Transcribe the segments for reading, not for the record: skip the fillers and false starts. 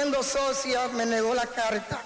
siendo socia, me negó la carta.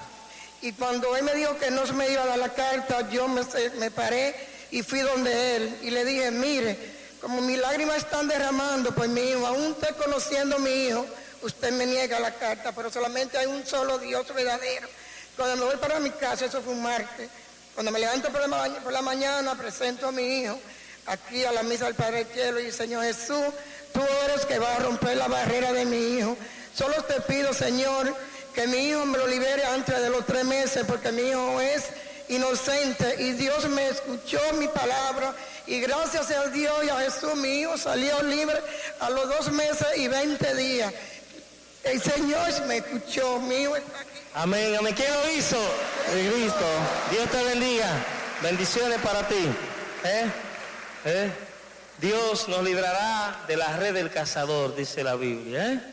Y cuando él me dijo que no se me iba a dar la carta, yo me paré y fui donde él. Y le dije, mire, como mis lágrimas están derramando por mi hijo, aún usted conociendo a mi hijo, usted me niega la carta, pero solamente hay un solo Dios verdadero. Cuando me voy para mi casa, eso fue un martes, cuando me levanto por la mañana, presento a mi hijo aquí a la misa del Padre Cielo y Señor Jesús, tú eres que va a romper la barrera de mi hijo. Solo te pido, Señor, que mi hijo me lo libere antes de los 3 meses, porque mi hijo es inocente y Dios me escuchó mi palabra y gracias a Dios y a Jesús mi hijo salió libre a los 2 meses y 20 días. El Señor me escuchó, mi hijo está aquí. Amén, amén. ¿Quién lo hizo? El Cristo. Dios te bendiga. Bendiciones para ti. Dios nos librará de la red del cazador, dice la Biblia.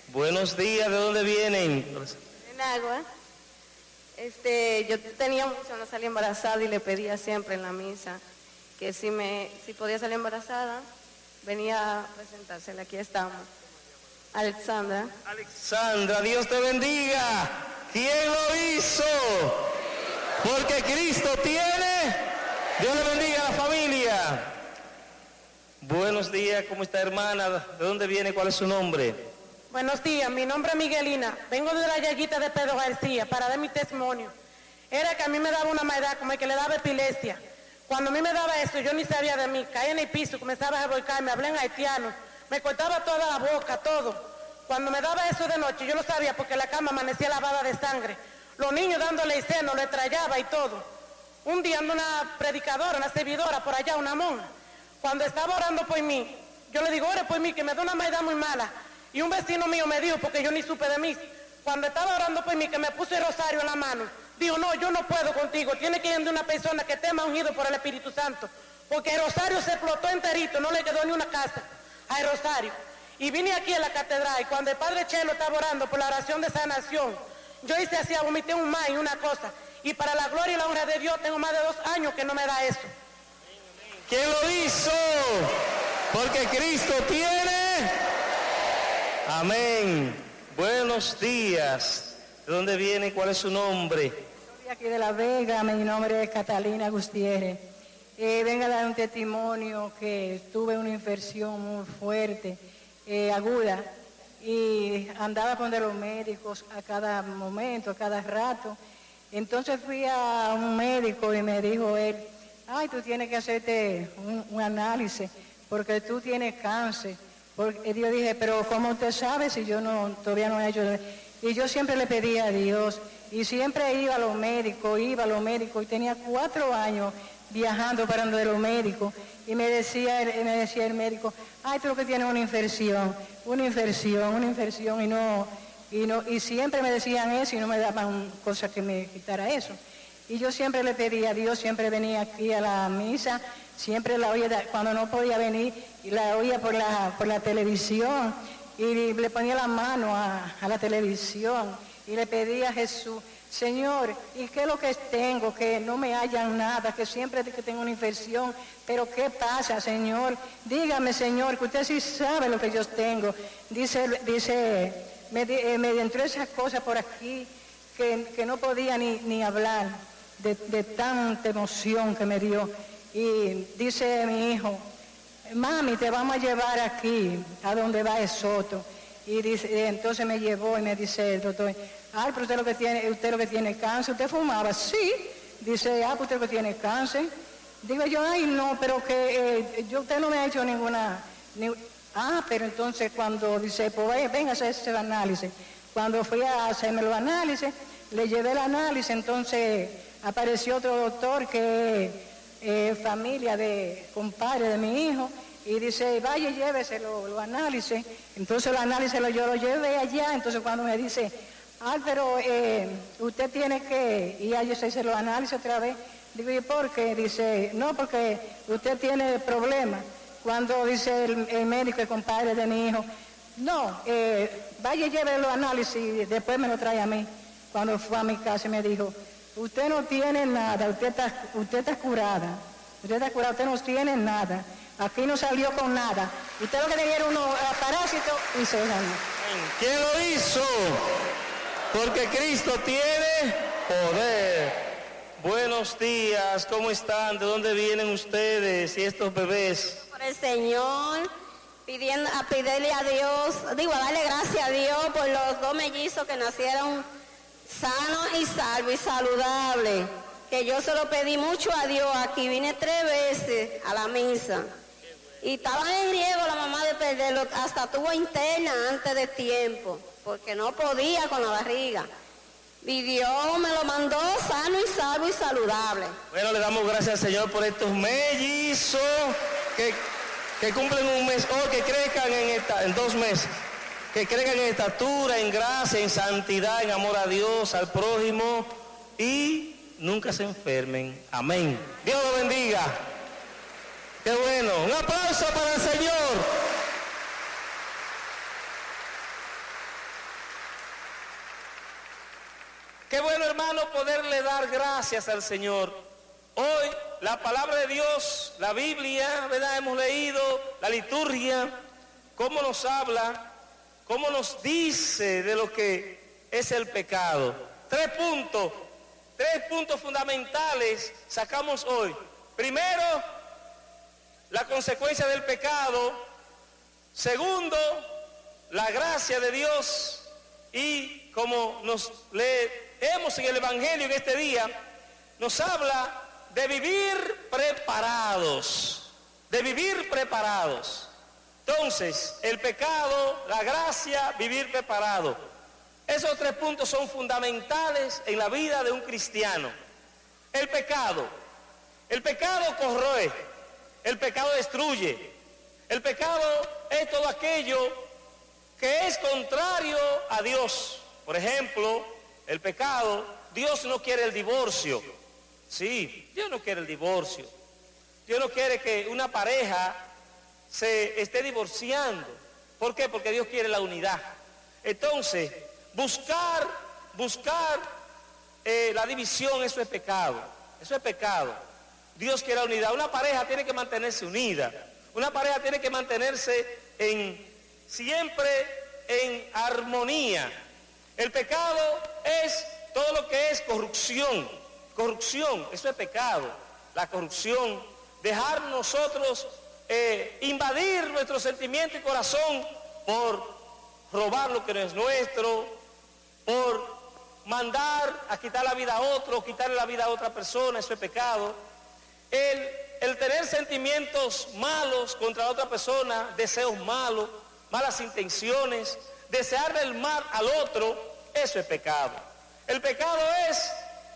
Buenos días, ¿de dónde vienen? En Agua. Yo tenía mucho, no salí embarazada y le pedía siempre en la misa que si podía salir embarazada, venía a presentársela. Aquí estamos. Alexandra. Alexandra, Dios te bendiga. ¿Quién lo hizo? Porque Cristo tiene. Dios le bendiga a la familia. Buenos días, ¿cómo está, hermana? ¿De dónde viene? ¿Cuál es su nombre? Buenos días, mi nombre es Miguelina. Vengo de la Yaguita de Pedro García para dar mi testimonio. Era que a mí me daba una maldad, como el que le daba epilepsia. Cuando a mí me daba eso, yo ni sabía de mí. Caía en el piso, comenzaba a revolcarme, hablé en haitiano. Me cortaba toda la boca, todo. Cuando me daba eso de noche, yo no sabía porque la cama amanecía lavada de sangre. Los niños dándole el seno, le trayaba y todo. Un día ando una predicadora, una servidora por allá, una monja. Cuando estaba orando por mí, yo le digo, ore por mí, que me da una maldad muy mala. Y un vecino mío me dijo, porque yo ni supe de mí, cuando estaba orando por mí, que me puse el rosario en la mano, dijo, no, yo no puedo contigo, tiene que ir de una persona que esté más ungido por el Espíritu Santo, porque el rosario se explotó enterito, no le quedó ni una casa al rosario. Y vine aquí a la catedral, y cuando el Padre Chelo estaba orando por la oración de sanación, yo hice así, vomité un maíz, una cosa, y para la gloria y la honra de Dios, tengo más de 2 años que no me da eso. ¿Quién lo hizo? Porque Cristo tiene. Amén. Buenos días. ¿De dónde viene? ¿Cuál es su nombre? Soy aquí de La Vega, mi nombre es Catalina Gutiérrez. Vengo a dar un testimonio que tuve una infección muy fuerte, aguda, y andaba con los médicos a cada momento, a cada rato. Entonces fui a un médico y me dijo él, ay, tú tienes que hacerte un análisis porque tú tienes cáncer. Porque yo dije, pero ¿cómo usted sabe si yo todavía no he hecho? Y yo siempre le pedía a Dios y siempre iba a los médicos y tenía 4 años viajando para donde los médicos y me decía el médico, ay, tú lo que tienes una infección y siempre me decían eso y no me daban cosas que me quitara eso. Y yo siempre le pedía a Dios, siempre venía aquí a la misa, siempre la oía cuando no podía venir y la oía por la televisión y le ponía la mano a la televisión y le pedía a Jesús, Señor, ¿y qué es lo que tengo? Que no me hayan nada, que siempre que tengo una infección, pero ¿qué pasa, Señor? Dígame, Señor, que usted sí sabe lo que yo tengo. Dice, me entró esas cosas por aquí que no podía ni hablar de tanta emoción que me dio. Y dice mi hijo, mami, te vamos a llevar aquí, a donde va el Soto. Y dice, entonces me llevó y me dice el doctor, ay, pero usted lo que tiene cáncer. ¿Usted fumaba? Sí. Dice, pues usted lo que tiene cáncer. Digo yo, ay, no, pero que usted no me ha hecho ninguna... pero entonces cuando dice, pues venga a hacer ese análisis. Cuando fui a hacerme los análisis, le llevé el análisis, entonces apareció otro doctor que es familia de compadre de mi hijo, y dice, vaya, llévese los análisis. Entonces los análisis yo los llevé allá, entonces cuando me dice, pero usted tiene que ir a hacerse los análisis otra vez. Digo, ¿y por qué? Dice, no, porque usted tiene problemas. Cuando dice el médico, el compadre de mi hijo, no, vaya y lleve los análisis y después me lo trae a mí. Cuando fue a mi casa me dijo, usted no tiene nada, usted está curada, usted no tiene nada, aquí no salió con nada, usted lo que tenía era unos parásitos y se ganó. ¿Quién lo hizo? Porque Cristo tiene poder. Buenos días, ¿cómo están? ¿De dónde vienen ustedes y estos bebés? Por el Señor, a pedirle a Dios, a darle gracias a Dios por los dos mellizos que nacieron sanos y salvos y saludables. Que yo se lo pedí mucho a Dios. Aquí vine 3 veces a la misa. Y estaba en riesgo la mamá de perderlo, hasta tuvo interna antes de tiempo, porque no podía con la barriga. Y Dios me lo mandó sano y salvo y saludable. Bueno, le damos gracias al Señor por estos mellizos que cumplen un mes, o que crezcan en 2 meses, que crezcan en estatura, en gracia, en santidad, en amor a Dios, al prójimo, y nunca se enfermen. Amén. Dios lo bendiga. Qué bueno. Un aplauso para el Señor. Qué bueno, hermano, poderle dar gracias al Señor. Hoy la palabra de Dios, la Biblia, ¿verdad? Hemos leído la liturgia, cómo nos habla, cómo nos dice de lo que es el pecado. 3 puntos fundamentales sacamos hoy. Primero, la consecuencia del pecado. Segundo, la gracia de Dios. Y como nos leemos en el Evangelio en este día, nos habla de vivir preparados, de vivir preparados. Entonces, el pecado, la gracia, vivir preparado. Esos 3 puntos son fundamentales en la vida de un cristiano. El pecado corroe, el pecado destruye, el pecado es todo aquello que es contrario a Dios. Por ejemplo, el pecado, Dios no quiere el divorcio. Sí, Dios no quiere el divorcio. Dios no quiere que una pareja se esté divorciando. ¿Por qué? Porque Dios quiere la unidad. Entonces, buscar la división, eso es pecado. Eso es pecado. Dios quiere la unidad. Una pareja tiene que mantenerse unida. Una pareja tiene que mantenerse siempre en armonía. El pecado es todo lo que es corrupción. Corrupción, eso es pecado. La corrupción, dejar nosotros invadir nuestro sentimiento y corazón por robar lo que no es nuestro, por mandar a quitar la vida a otro, quitarle la vida a otra persona, eso es pecado. El tener sentimientos malos contra otra persona, deseos malos, malas intenciones, desearle el mal al otro, eso es pecado. El pecado es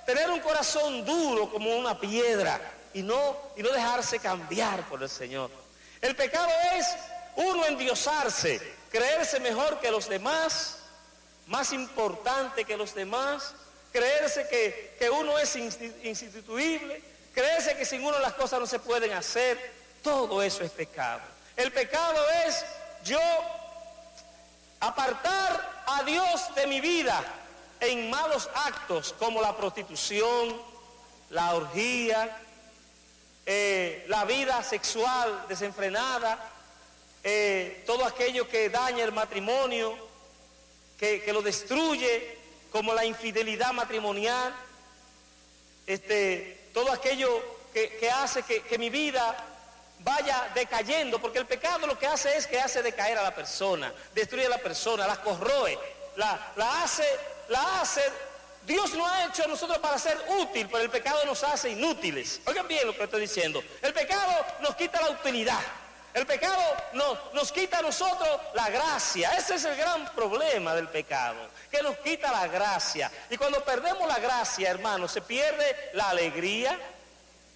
tener un corazón duro como una piedra y no dejarse cambiar por el Señor. El pecado es uno endiosarse, creerse mejor que los demás, más importante que los demás, creerse que uno es insustituible, creerse que sin uno las cosas no se pueden hacer. Todo eso es pecado. El pecado es yo apartar a Dios de mi vida en malos actos como la prostitución, la orgía, la vida sexual desenfrenada, todo aquello que daña el matrimonio, que lo destruye, como la infidelidad matrimonial, todo aquello que hace que mi vida vaya decayendo, porque el pecado lo que hace es que hace decaer a la persona, destruye a la persona, la corroe, la hace. Dios nos ha hecho a nosotros para ser útil, pero el pecado nos hace inútiles. Oigan bien lo que estoy diciendo. El pecado nos quita la utilidad. El pecado nos quita a nosotros la gracia. Ese es el gran problema del pecado, que nos quita la gracia. Y cuando perdemos la gracia, hermanos, se pierde la alegría.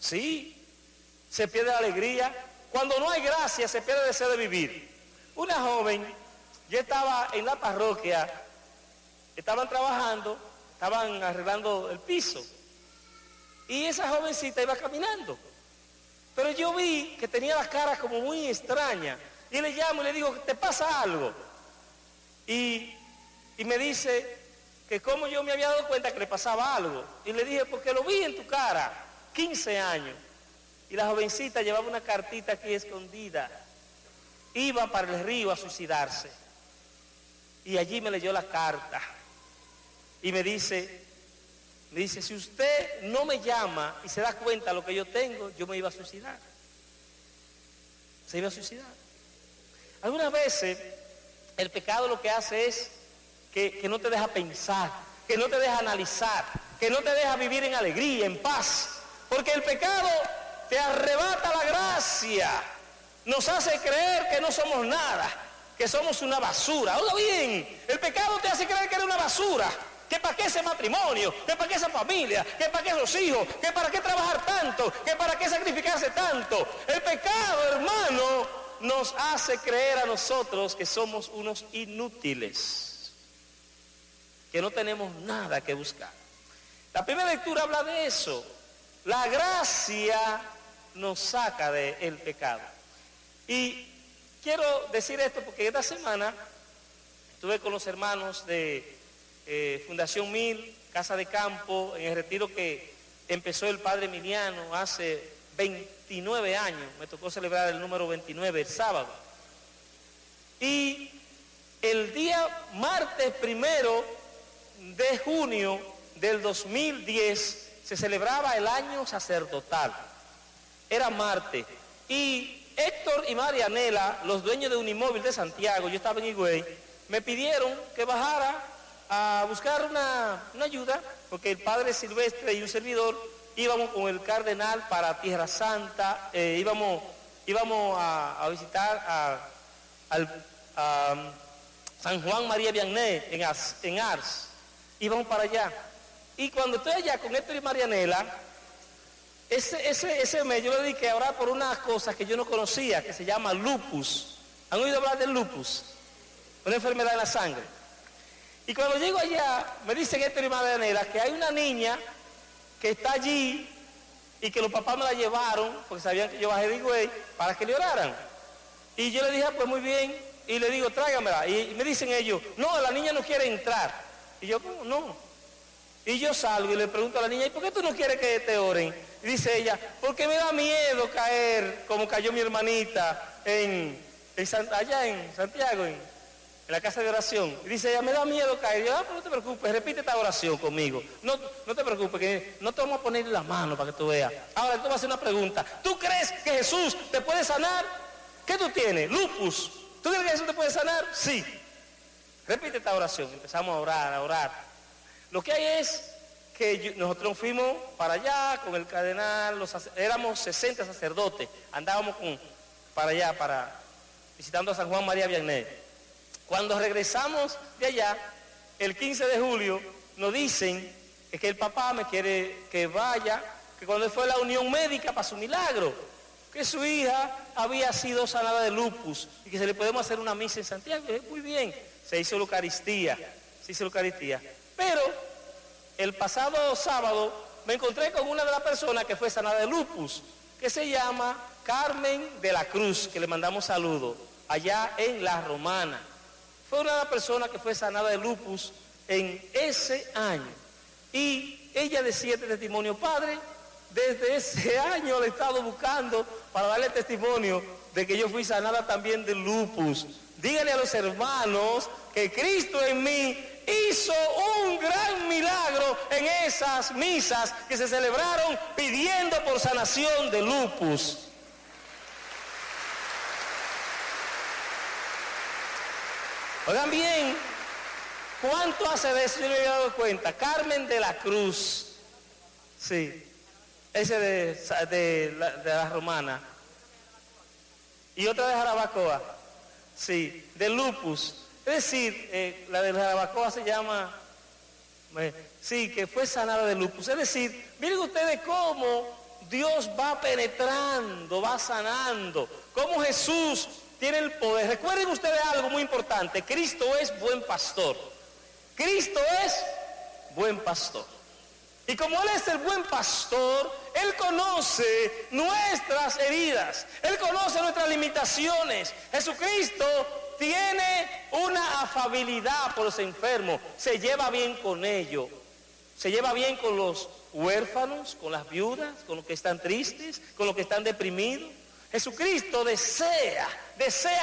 Sí, se pierde la alegría. Cuando no hay gracia, se pierde el deseo de vivir. Una joven, yo estaba en la parroquia, estaban trabajando, estaban arreglando el piso, y esa jovencita iba caminando, pero yo vi que tenía la cara como muy extraña, y le llamo y le digo, ¿te pasa algo? Y me dice que como yo me había dado cuenta que le pasaba algo, y le dije, porque lo vi en tu cara, 15 años, y la jovencita llevaba una cartita aquí escondida, iba para el río a suicidarse. y allí me leyó la carta y me dice, si usted no me llama y se da cuenta de lo que yo tengo, yo me iba a suicidar. Se iba a suicidar. Algunas veces el pecado lo que hace es que no te deja pensar, que no te deja analizar, que no te deja vivir en alegría, en paz. Porque el pecado te arrebata la gracia, nos hace creer que no somos nada, que somos una basura. Oiga bien, el pecado te hace creer que eres una basura, que para qué ese matrimonio, que para qué esa familia, que para qué esos hijos, que para qué trabajar tanto, que para qué sacrificarse tanto. El pecado, hermano, nos hace creer a nosotros que somos unos inútiles, que no tenemos nada que buscar. La primera lectura habla de eso. La gracia nos saca del pecado. Y quiero decir esto porque esta semana estuve con los hermanos de Fundación 1000, Casa de Campo, en el retiro que empezó el padre Emiliano hace 29 años. Me tocó celebrar el número 29 el sábado. Y el día martes 1 de junio del 2010 se celebraba el año sacerdotal. Era martes. Y Héctor y Marianela, los dueños de un inmóvil de Santiago, yo estaba en Higüey, me pidieron que bajara a buscar una ayuda, porque el padre Silvestre y un servidor íbamos con el cardenal para Tierra Santa, íbamos a visitar a San Juan María Vianney en Ars, íbamos para allá. Y cuando estoy allá con Héctor y Marianela, ese mes yo le dediqué a orar por unas cosas que yo no conocía, que se llama lupus. ¿Han oído hablar del lupus? Una enfermedad en la sangre. Y cuando llego allá, me dicen Héctor y Marianela que hay una niña que está allí y que los papás me la llevaron, porque sabían que yo bajé de Higüey, para que le oraran. Y yo le dije, pues muy bien, y le digo, tráigamela. Y me dicen ellos, no, la niña no quiere entrar. Y yo, ¿cómo no? Y yo salgo y le pregunto a la niña, ¿y por qué tú no quieres que te oren? Y dice ella, porque me da miedo caer como cayó mi hermanita allá en Santiago, en la casa de oración. Y dice ella, me da miedo caer. Y yo, pero no te preocupes, repite esta oración conmigo. No te preocupes, que no te vamos a poner la mano para que tú veas. Ahora, te voy a hacer una pregunta. ¿Tú crees que Jesús te puede sanar? ¿Qué tú tienes? Lupus. ¿Tú crees que Jesús te puede sanar? Sí. Repite esta oración. Empezamos a orar. Lo que hay es que nosotros fuimos para allá con el cardenal, éramos 60 sacerdotes, andábamos para allá, visitando a San Juan María Vianney. Cuando regresamos de allá, el 15 de julio, nos dicen que el papá me quiere que vaya, que cuando fue a la unión médica pasó un milagro, que su hija había sido sanada de lupus y que se le podemos hacer una misa en Santiago. Muy bien, se hizo la Eucaristía. Pero el pasado sábado me encontré con una de las personas que fue sanada de lupus, que se llama Carmen de la Cruz, que le mandamos saludos, allá en La Romana. Fue una de las personas que fue sanada de lupus en ese año. Y ella decía este testimonio, padre, desde ese año le he estado buscando para darle testimonio de que yo fui sanada también de lupus. Díganle a los hermanos que Cristo en mí hizo un gran milagro en esas misas que se celebraron pidiendo por sanación de lupus. Oigan bien, ¿cuánto hace de eso? Yo me había dado cuenta. Carmen de la Cruz, sí, ese de la Romana, y otra de Jarabacoa, sí, de lupus. Es decir, la de Jarabacoa se llama, sí, que fue sanada de lupus. Es decir, miren ustedes cómo Dios va penetrando, va sanando, cómo Jesús tiene el poder. Recuerden ustedes algo muy importante, Cristo es buen pastor. Cristo es buen pastor. Y como Él es el buen pastor, Él conoce nuestras heridas, Él conoce nuestras limitaciones. Jesucristo tiene una afabilidad por los enfermos, se lleva bien con ellos, se lleva bien con los huérfanos, con las viudas, con los que están tristes, con los que están deprimidos. Jesucristo desea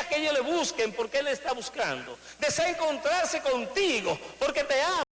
que ellos le busquen porque Él está buscando. Desea encontrarse contigo porque te ama.